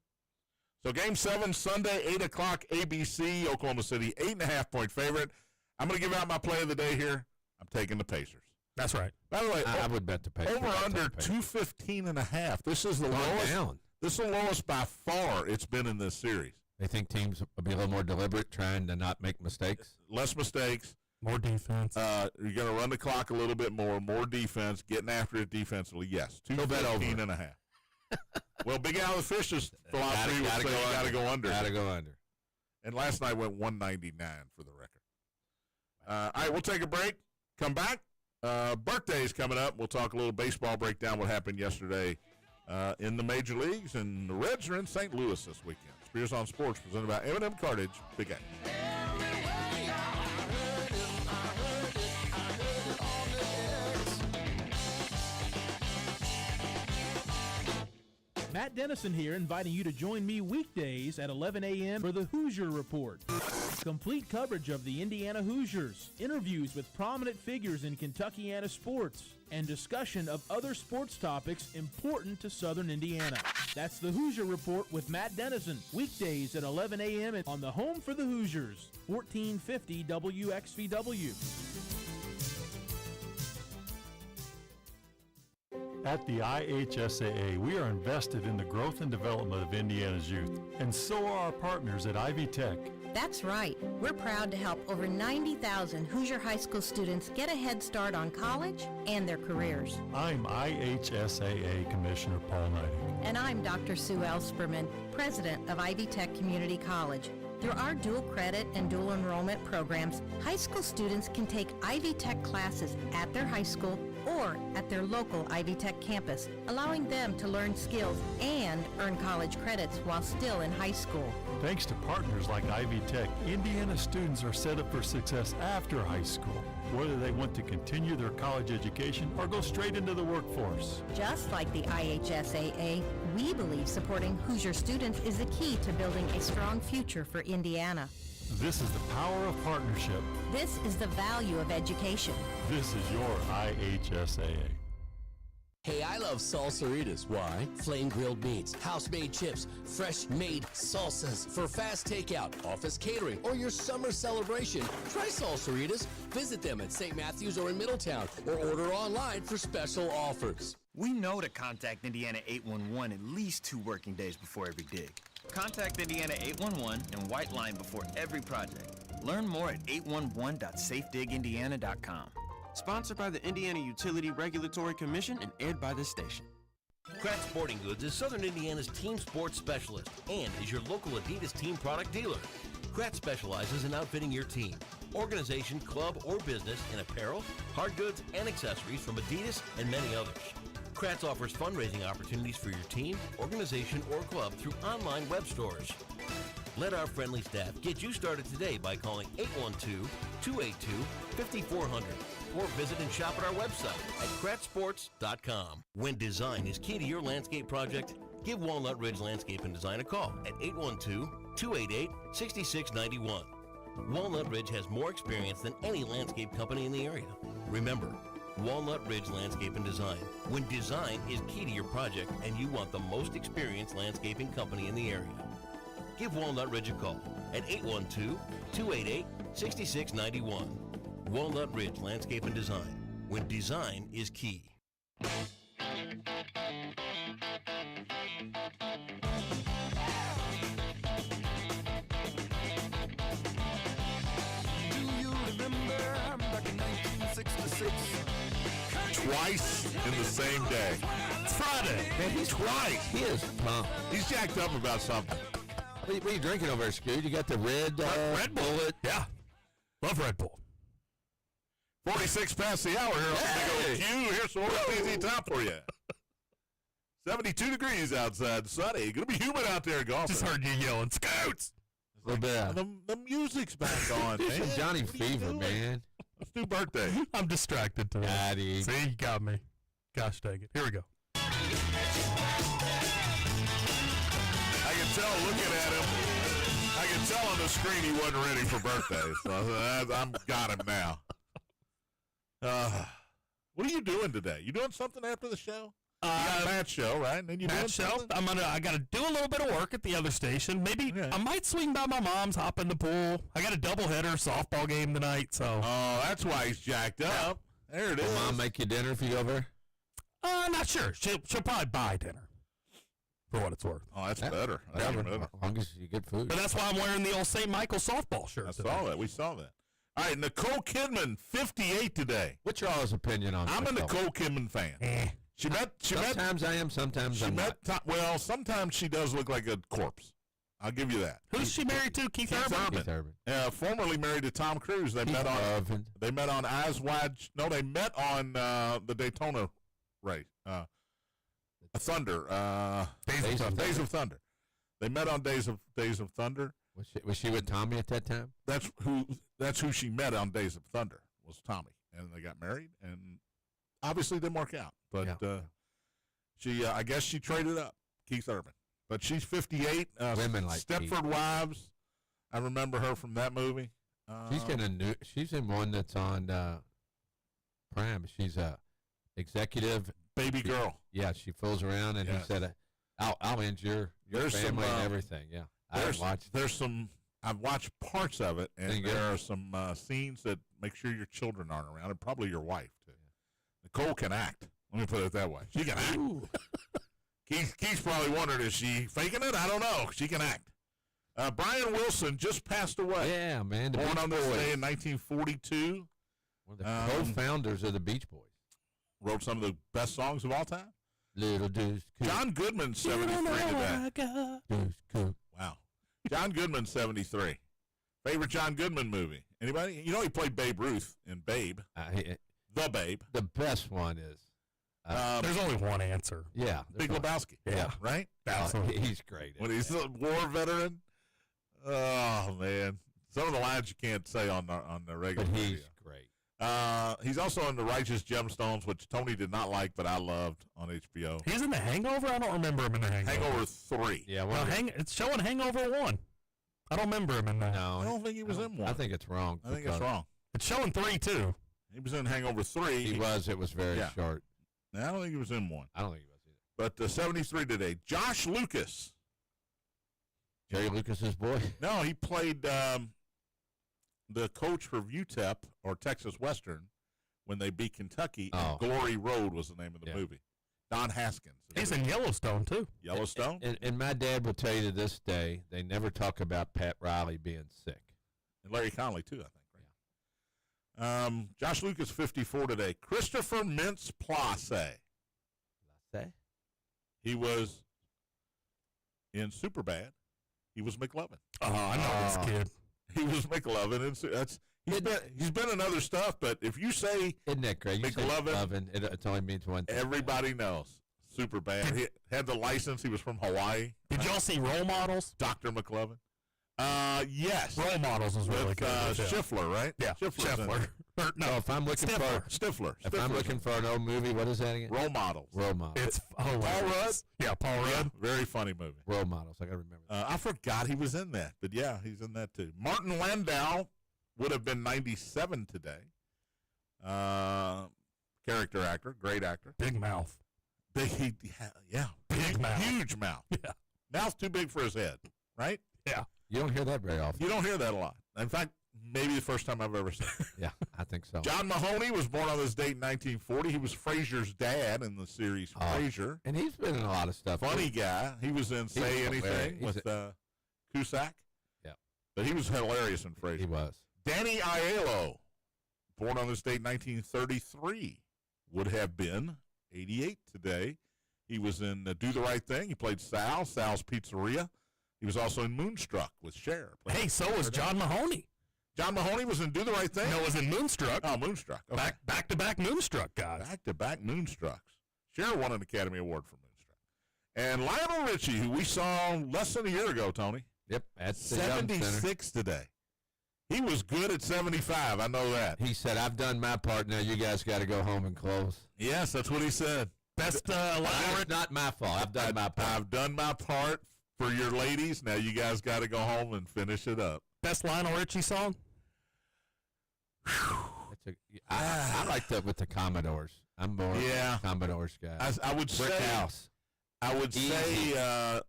So Game 7, Sunday, 8 o'clock, ABC, Oklahoma City, 8.5-point favorite. I'm going to give out my play of the day here. I'm taking the Pacers. That's right. By the way, I would bet the Pacers. Over under 215.5. This is the lowest. Down. This is the lowest by far it's been in this series. They think teams will be a little more deliberate, trying to not make mistakes. Less mistakes. More defense. You're going to run the clock a little bit more defense, getting after it defensively. Yes, 215.5. Well, Big Al the Fish's philosophy was you got to go under. Got to go under. And last night went 199 for the record. All right, we'll take a break. Come back. Birthdays coming up. We'll talk a little baseball, breakdown what happened yesterday in the major leagues. And the Reds are in St. Louis this weekend. Spears on Sports, presented by M&M Cartage. Big A. Matt Dennison here, inviting you to join me weekdays at 11 a.m. for the Hoosier Report. Complete coverage of the Indiana Hoosiers, interviews with prominent figures in Kentuckiana sports, and discussion of other sports topics important to Southern Indiana. That's the Hoosier Report with Matt Dennison, weekdays at 11 a.m. on the home for the Hoosiers, 1450 WXVW. At the IHSAA, we are invested in the growth and development of Indiana's youth, and so are our partners at Ivy Tech. That's right. We're proud to help over 90,000 Hoosier High School students get a head start on college and their careers. I'm IHSAA Commissioner Paul Neidig. And I'm Dr. Sue Elsperman, President of Ivy Tech Community College. Through our dual credit and dual enrollment programs, high school students can take Ivy Tech classes at their high school or at their local Ivy Tech campus, allowing them to learn skills and earn college credits while still in high school. Thanks to partners like Ivy Tech, Indiana students are set up for success after high school, whether they want to continue their college education or go straight into the workforce. Just like the IHSAA, we believe supporting Hoosier students is the key to building a strong future for Indiana. This is the power of partnership. This is the value of education. This is your IHSAA. Hey, I love Salsaritas. Why? Flame grilled meats, house-made chips, fresh-made salsas for fast takeout, office catering, or your summer celebration. Try Salsaritas. Visit them at St. Matthews or in Middletown, or order online for special offers. We know to contact Indiana 811 at least 2 working days before every dig. Contact Indiana 811 and white line before every project. Learn more at 811.safedigindiana.com. Sponsored by the Indiana Utility Regulatory Commission and aired by this station. Kratz Sporting Goods is Southern Indiana's team sports specialist and is your local Adidas team product dealer. Kratz specializes in outfitting your team, organization, club, or business in apparel, hard goods, and accessories from Adidas and many others. Kratz offers fundraising opportunities for your team, organization, or club through online web stores. Let our friendly staff get you started today by calling 812-282-5400 or visit and shop at our website at kratzsports.com. When design is key to your landscape project, give Walnut Ridge Landscape and Design a call at 812-288-6691. Walnut Ridge has more experience than any landscape company in the area. Remember, Walnut Ridge Landscape and Design. When design is key to your project and you want the most experienced landscaping company in the area. Give Walnut Ridge a call at 812-288-6691. Walnut Ridge Landscape and Design. When design is key. Twice in the same day. It's Friday. Man, he's Twice. He is pumped. He's jacked up about something. What are you drinking over there, Scoot? You got the red Red Bull. Yeah. Love Red Bull. 46 past the hour here on the Big O Q. Here's some more easy top for you. 72 degrees outside, sunny. Gonna be humid out there golfing. Just heard you yelling, Scoots! A little bit. The music's back on, man. Some Johnny Fever, man. Let's do birthday. I'm distracted today. Daddy. See, you got me. Gosh dang it. Here we go. I can tell looking at him. I can tell on the screen he wasn't ready for birthday. So I'm got him now. What are you doing today? You doing something after the show? You got Matt's show, right? And then you doing show. something? I got to do a little bit of work at the other station. Maybe I might swing by my mom's, hop in the pool. I got a doubleheader softball game tonight, so. Oh, that's why he's jacked up. There it is. Will Mom make you dinner if you go over there? Not sure. She'll probably buy dinner. For what it's worth. Oh, that's better. That's Whatever, better. as long as you get food. But that's why I'm wearing the old St. Michael softball shirt. I saw that. We saw that. All right, Nicole Kidman, 58 today. What's y'all's opinion on I'm a Nicole? Nicole Kidman fan. Sometimes I am, sometimes I'm not. Well, sometimes she does look like a corpse. I'll give you that. Who's she married to? Keith Urban? Keith Urban. Formerly married to Tom Cruise. They met on Eyes Wide. No, they met on the Daytona race. Thunder. Days of Thunder. They met on Days of Thunder. Was she with Tommy at that time? That's who she met on Days of Thunder, was Tommy, and they got married, and obviously didn't work out. But she, I guess, she traded up Keith Urban. But she's 58. Women like Stepford Keith. Wives. I remember her from that movie. She's in one that's on Prime. She's a executive baby girl. Yeah, she fools around, and he said, "I'll end your family and everything." Yeah. I've watched parts of it, and there are some scenes that make sure your children aren't around, and probably your wife too. Nicole can act. Let me put it that way. She can act. Keith's probably wondered, is she faking it? I don't know. She can act. Brian Wilson just passed away. Yeah, man. Born on this day in 1942. One of the co-founders of the Beach Boys. Wrote some of the best songs of all time. Little Deuce Coupe. John Goodman, 73 today. Deuce Coupe. Wow. John Goodman, 73. Favorite John Goodman movie? Anybody? You know he played Babe Ruth in Babe. The Babe. The best one is. There's only one answer. Yeah. Big Lebowski. Yeah. Right? He's great. When he's a war veteran. Oh, man. Some of the lines you can't say on the regular But he's radio. great. He's also in The Righteous Gemstones, which Tony did not like, but I loved on HBO. He's in The Hangover? I don't remember him in The Hangover. Hangover 3. Yeah. It's showing Hangover 1. I don't remember him in that. No. I don't think he was in 1. I think it's wrong. I think it's wrong. It's showing 3, too. He was in Hangover 3. He was. It was very short. No, I don't think he was in one. I don't think he was either. But 73 today. Josh Lucas. Jerry Lucas's boy? No, he played the coach for UTEP or Texas Western when they beat Kentucky. Oh. And Glory Road was the name of the movie. Don Haskins. He's in Yellowstone, too. Yellowstone? And my dad will tell you to this day, they never talk about Pat Riley being sick. And Larry Conley, too, I think. Right? Yeah. Josh Lucas, 54 today. Christopher Mintz-Plasse. He was in Superbad. He was McLovin. Oh, I know this kid. He was McLovin. He's been in other stuff, but if you say isn't that great? McLovin, it only means one thing. Everybody knows. Superbad. He had the license. He was from Hawaii. Did y'all see Role Models? Dr. McLovin. Yes. Role Models was really good. Schiffler, right? Yeah. Schiffler. No, if I'm looking Stifler. If I'm looking for an old movie, what is that again? Role Models. Role Models. It's Paul Rudd. Yeah, Paul Rudd. Yeah, very funny movie. Role Models. I gotta remember that. I forgot he was in that, but yeah, he's in that too. Martin Landau would have been 97 today. Character actor, great actor. Big mouth. Big mouth. Huge mouth. Yeah. Mouth too big for his head, right? Yeah. You don't hear that very often. You don't hear that a lot. In fact, maybe the first time I've ever seen it. Yeah, I think so. John Mahoney was born on this date in 1940. He was Frasier's dad in the series Frasier. And he's been in a lot of stuff. Funny guy. He was in Say Anything with Cusack. Yeah. But he was hilarious in Frasier. He was. Danny Aiello, born on this date in 1933, would have been 88 today. He was in Do the Right Thing. He played Sal's Pizzeria. He was also in Moonstruck with Cher. Hey, so was John Mahoney. John Mahoney was in Do the Right Thing? No, was in Moonstruck. Oh, Moonstruck. Okay. Back-to-back Moonstruck, guys. Back-to-back Moonstrucks. Cher won an Academy Award for Moonstruck. And Lionel Richie, who we saw less than a year ago, Tony. Yep. At the 76 today. He was good at 75. I know that. He said, I've done my part. Now you guys got to go home and close. Yes, that's what he said. Best Lionel It's not my fault. I've done my part. I've done my part for your ladies. Now you guys got to go home and finish it up. Best Lionel Richie song? I like that with the Commodores. I'm more of a Commodores guy. I would Brick say House. I would say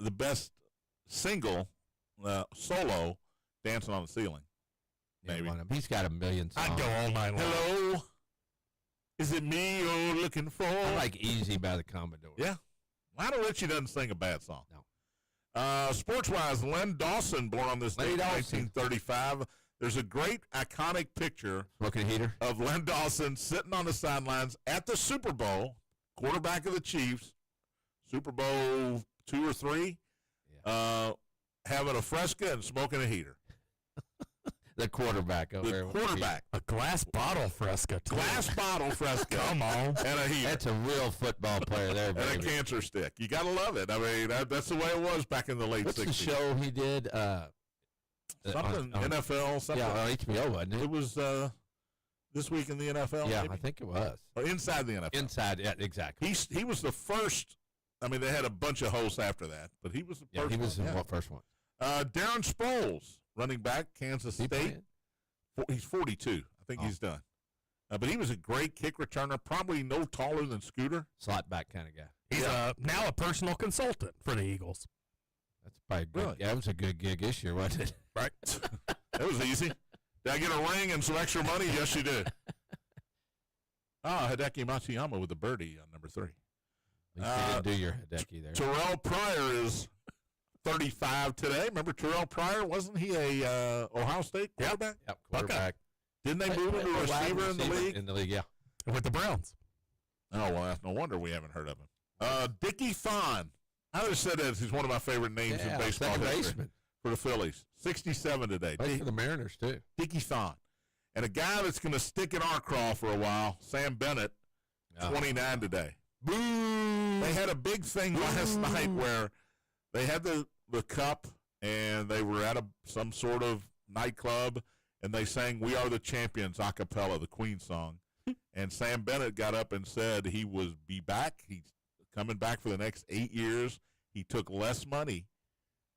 the best single solo, Dancing on the Ceiling. Maybe. He's got a million songs. I'd go all night long. Hello, is it me you're looking for? I like Easy by the Commodores. Yeah. Lionel Richie doesn't sing a bad song. No. Sports-wise, Len Dawson, born on this date in 1935. There's a great iconic picture Smoking a heater of Len Dawson sitting on the sidelines at the Super Bowl, quarterback of the Chiefs, Super Bowl 2 or 3, having a Fresca and smoking a heater. The quarterback over there. The quarterback. A glass bottle Fresca. Glass bottle Fresca. Come on. And a heater. That's a real football player there, baby. And a cancer stick. You got to love it. I mean, that's the way it was back in the late 60s. What's the show he did? Something, NFL, something. Yeah, on HBO, wasn't it? It was This Week in the NFL, Yeah, maybe? I think it was. Or Inside the NFL. Inside, yeah, exactly. He was the first. I mean, they had a bunch of hosts after that, but he was the first he was one. the first one. Darren Sproles, running back, Kansas State. Playing? He's 42. I think he's done. But he was a great kick returner, probably no taller than Scooter. Slot back kind of guy. He's now a personal consultant for the Eagles. That's probably good. Really? Yeah, that was a good gig this year, wasn't it? Right. That was easy. Did I get a ring and some extra money? Yes, you did. Hideki Matsuyama with the birdie on number 3. You didn't do your Hideki there. Terrell Pryor is 35 today. Remember Terrell Pryor? Wasn't he a Ohio State quarterback? Yep, quarterback. Didn't they move him to a receiver in the league? In the league, yeah. With the Browns. Oh, well, that's no wonder we haven't heard of him. Dickie Thon. I just said that he's one of my favorite names in baseball second history baseman. For the Phillies. 67 today. Played for the Mariners, too. Dickie Thon. And a guy that's going to stick in our craw for a while, Sam Bennett, 29 today. Boo! They had a big thing last night where they had the cup and they were at some sort of nightclub and they sang "We Are the Champions" a cappella, the Queen song. And Sam Bennett got up and said he be back. He's coming back for the next 8 years. He took less money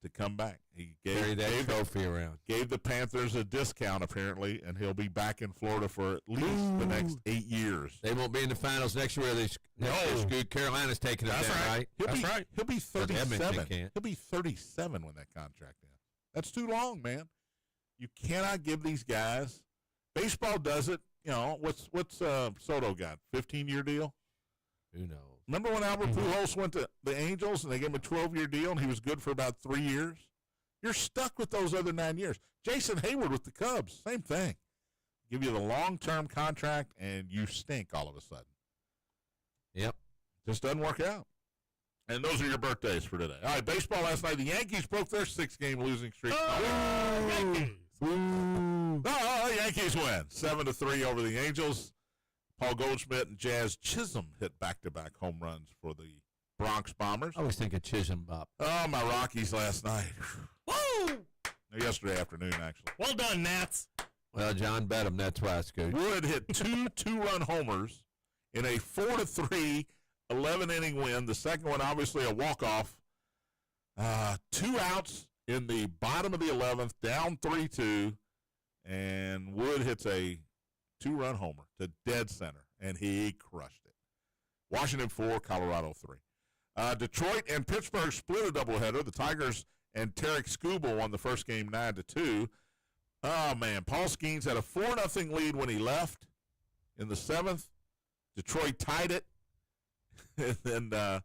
to come back. He carry that trophy around. Gave the Panthers a discount, apparently, and he'll be back in Florida for at least the next 8 years. They won't be in the finals next year. Carolina's taking it down, right? He'll be 37. He'll be 37 when that contract ends. That's too long, man. You cannot give these guys. Baseball does it. You know, what's Soto got? 15-year deal? Who knows? Remember when Albert Pujols went to the Angels and they gave him a 12-year deal and he was good for about 3 years? You're stuck with those other 9 years. Jason Hayward with the Cubs, same thing. Give you the long-term contract and you stink all of a sudden. Yep. Just doesn't work out. And those are your birthdays for today. All right, baseball last night. The Yankees broke their 6-game losing streak. Yankees! Yankees win 7-3 over the Angels. Paul Goldschmidt and Jazz Chisholm hit back-to-back home runs for the Bronx Bombers. I was thinking Chisholm, Bob. Oh, my Rockies last night. Woo! Yesterday afternoon, actually. Well done, Nats. Well, John bet him. That's why it's good. Wood hit two-run homers in a 4-3 11-inning win. The second one, obviously, a walk-off. 2 outs in the bottom of the 11th, down 3-2, and Wood hits a 2-run homer to dead center, and he crushed it. Washington 4, Colorado 3. Detroit and Pittsburgh split a doubleheader. The Tigers and Tarek Skubal won the first game 9-2. Oh, man, Paul Skeens had a 4-0 lead when he left in the 7th. Detroit tied it, and then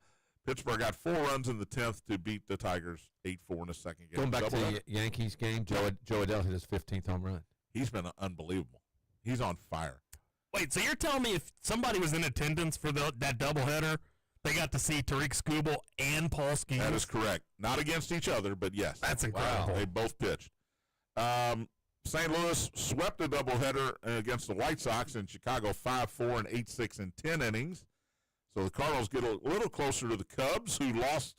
Pittsburgh got 4 runs in the 10th to beat the Tigers 8-4 in the second game. Going back to the Yankees game, Joe Adell hit his 15th home run. He's been unbelievable. He's on fire. Wait, so you're telling me if somebody was in attendance for that doubleheader, they got to see Tarek Skubal and Paul Skeens? That is correct. Not against each other, but yes. That's incredible. They both pitched. St. Louis swept a doubleheader against the White Sox in Chicago 5-4 and 8-6 in 10 innings. So the Cardinals get a little closer to the Cubs, who lost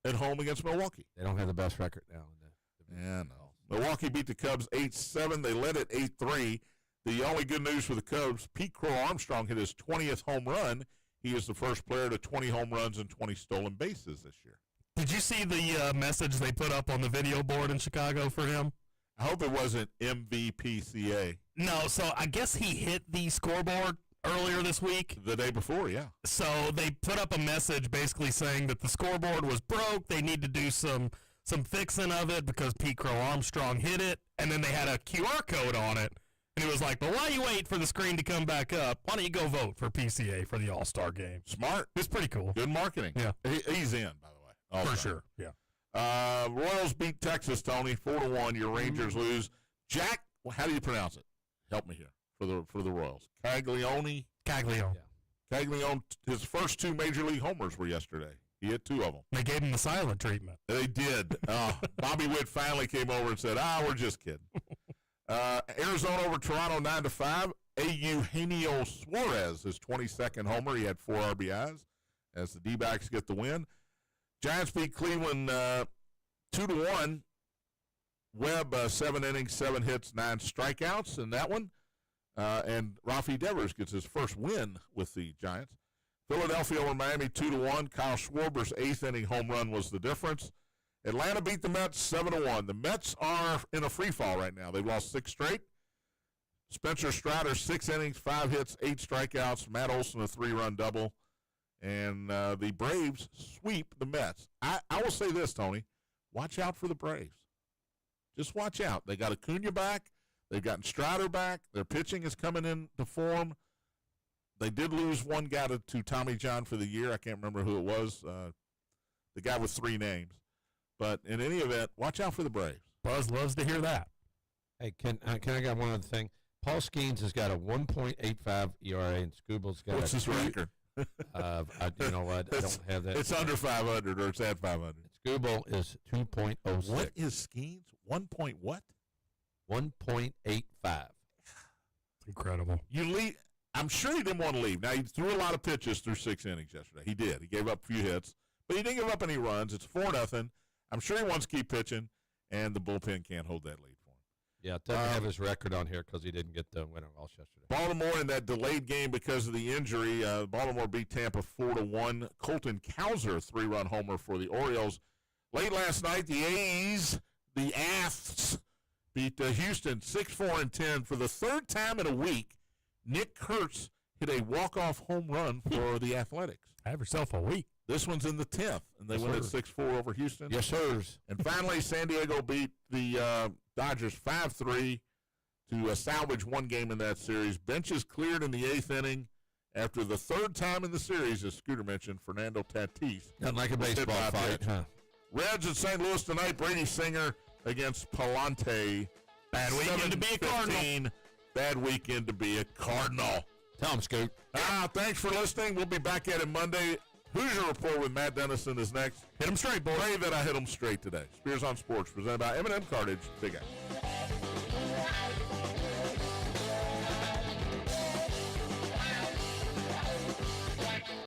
at home against Milwaukee. They don't have the best record now. Yeah, no. Milwaukee beat the Cubs 8-7. They led it 8-3. The only good news for the Cubs, Pete Crow Armstrong hit his 20th home run. He is the first player to 20 home runs and 20 stolen bases this year. Did you see the message they put up on the video board in Chicago for him? I hope it wasn't MVPCA. No, so I guess he hit the scoreboard earlier this week. The day before, yeah. So they put up a message basically saying that the scoreboard was broke. They need to do some fixing of it because Pete Crow Armstrong hit it. And then they had a QR code on it. And he was like, but while you wait for the screen to come back up, why don't you go vote for PCA for the All-Star game? Smart. It's pretty cool. Good marketing. Yeah. He's in, by the way. For sure, yeah. Royals beat Texas, Tony, 4-1. Your Rangers lose. Jack, how do you pronounce it? Help me here for the Royals. Caglione. Yeah. Caglione, his first 2 Major League homers were yesterday. He hit 2 of them. They gave him the silent treatment. They did. Bobby Witt finally came over and said, we're just kidding. Arizona over Toronto 9-5. Eugenio Suarez, his 22nd homer. He had 4 RBIs as the D-backs get the win. Giants beat Cleveland 2-1. Webb, 7 innings, 7 hits, 9 strikeouts in that one. And Rafi Devers gets his first win with the Giants. Philadelphia over Miami 2-1. Kyle Schwarber's 8th inning home run was the difference. Atlanta beat the Mets 7-1. The Mets are in a free fall right now. They've lost 6 straight. Spencer Strider, 6 innings, 5 hits, 8 strikeouts. Matt Olson, a 3-run double. And the Braves sweep the Mets. I will say this, Tony. Watch out for the Braves. Just watch out. They got Acuna back. They've gotten Strider back. Their pitching is coming into form. They did lose one guy to Tommy John for the year. I can't remember who it was. The guy with 3 names. But in any event, watch out for the Braves. Buzz loves to hear that. Hey, can I got one other thing? Paul Skeens has got a 1.85 ERA, and Skubal's got What's his record? You know what? I don't have that. It's under 500, or it's at 500. Skubal is 2.06. What is Skeens? 1 point what? 1.85. Incredible. You leave. I'm sure he didn't want to leave. Now, he threw a lot of pitches through 6 innings yesterday. He did. He gave up a few hits, but he didn't give up any runs. It's 4-0. I'm sure he wants to keep pitching, and the bullpen can't hold that lead for him. Yeah, it doesn't have his record on here because he didn't get the winner loss yesterday. Baltimore in that delayed game because of the injury. Baltimore beat Tampa 4-1. Colton Cowser, 3-run homer for the Orioles. Late last night, the A's, the Aths, beat Houston 6-4-10 for the third time in a week. Nick Kurtz hit a walk-off home run for the Athletics. Have yourself a week. This one's in the 10th, and they win at 6-4 over Houston. Yes, sirs. And finally, San Diego beat the Dodgers 5-3 to salvage one game in that series. Benches cleared in the 8th inning after the third time in the series, as Scooter mentioned, Fernando Tatis. Nothing like a baseball fight, huh? Reds in St. Louis tonight, Brady Singer against Palante. Bad weekend to be a Cardinal. Bad weekend to be a Cardinal. Tell him, Scoot. Thanks for listening. We'll be back at it Monday. Hoosier Report with Matt Dennison is next. Hit him straight, boy. Pray that I hit him straight today. Spears on Sports, presented by M&M Cartage. Big X.